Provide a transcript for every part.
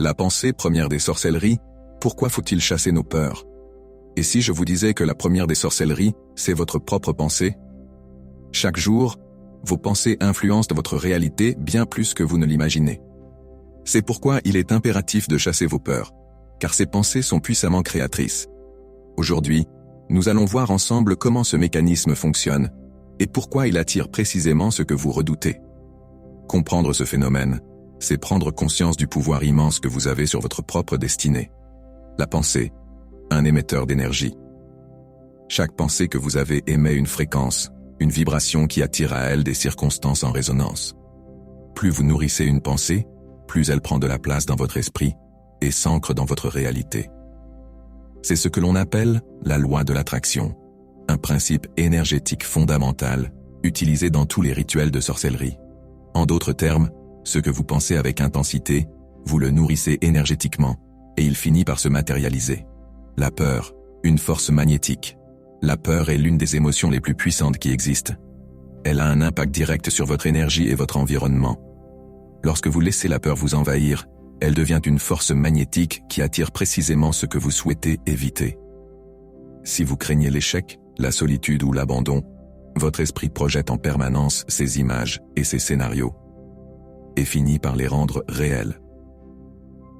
La pensée, première des sorcelleries, pourquoi faut-il chasser nos peurs? Et si je vous disais que la première des sorcelleries, c'est votre propre pensée? Chaque jour, vos pensées influencent votre réalité bien plus que vous ne l'imaginez. C'est pourquoi il est impératif de chasser vos peurs, car ces pensées sont puissamment créatrices. Aujourd'hui, nous allons voir ensemble comment ce mécanisme fonctionne et pourquoi il attire précisément ce que vous redoutez. Comprendre ce phénomène, c'est prendre conscience du pouvoir immense que vous avez sur votre propre destinée. La pensée, un émetteur d'énergie. Chaque pensée que vous avez émet une fréquence, une vibration qui attire à elle des circonstances en résonance. Plus vous nourrissez une pensée, plus elle prend de la place dans votre esprit et s'ancre dans votre réalité. C'est ce que l'on appelle la loi de l'attraction, un principe énergétique fondamental utilisé dans tous les rituels de sorcellerie. En d'autres termes, ce que vous pensez avec intensité, vous le nourrissez énergétiquement, et il finit par se matérialiser. La peur, une force magnétique. La peur est l'une des émotions les plus puissantes qui existent. Elle a un impact direct sur votre énergie et votre environnement. Lorsque vous laissez la peur vous envahir, elle devient une force magnétique qui attire précisément ce que vous souhaitez éviter. Si vous craignez l'échec, la solitude ou l'abandon, votre esprit projette en permanence ces images et ces scénarios, et finit par les rendre réels.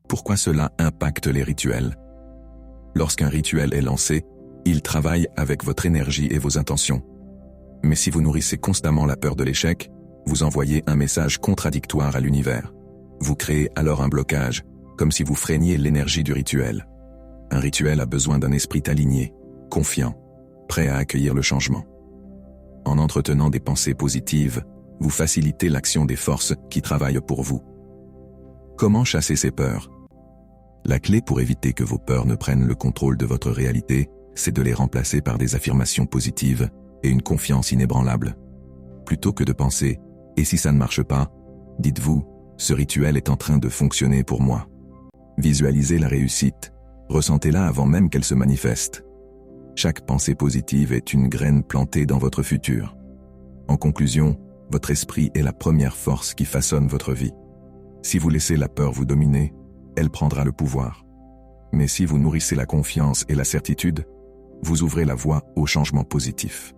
Pourquoi cela impacte les rituels? Lorsqu'un rituel est lancé, il travaille avec votre énergie et vos intentions. Mais si vous nourrissez constamment la peur de l'échec, vous envoyez un message contradictoire à l'univers. Vous créez alors un blocage, comme si vous freiniez l'énergie du rituel. Un rituel a besoin d'un esprit aligné, confiant, prêt à accueillir le changement. En entretenant des pensées positives, vous facilitez l'action des forces qui travaillent pour vous. Comment chasser ces peurs? La clé pour éviter que vos peurs ne prennent le contrôle de votre réalité, c'est de les remplacer par des affirmations positives et une confiance inébranlable. Plutôt que de penser « et si ça ne marche pas », dites-vous « ce rituel est en train de fonctionner pour moi ». Visualisez la réussite, ressentez-la avant même qu'elle se manifeste. Chaque pensée positive est une graine plantée dans votre futur. En conclusion, votre esprit est la première force qui façonne votre vie. Si vous laissez la peur vous dominer, elle prendra le pouvoir. Mais si vous nourrissez la confiance et la certitude, vous ouvrez la voie au changement positif.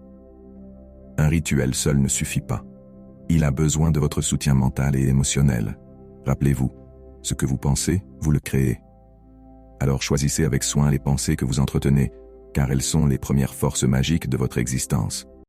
Un rituel seul ne suffit pas. Il a besoin de votre soutien mental et émotionnel. Rappelez-vous, ce que vous pensez, vous le créez. Alors choisissez avec soin les pensées que vous entretenez, car elles sont les premières forces magiques de votre existence.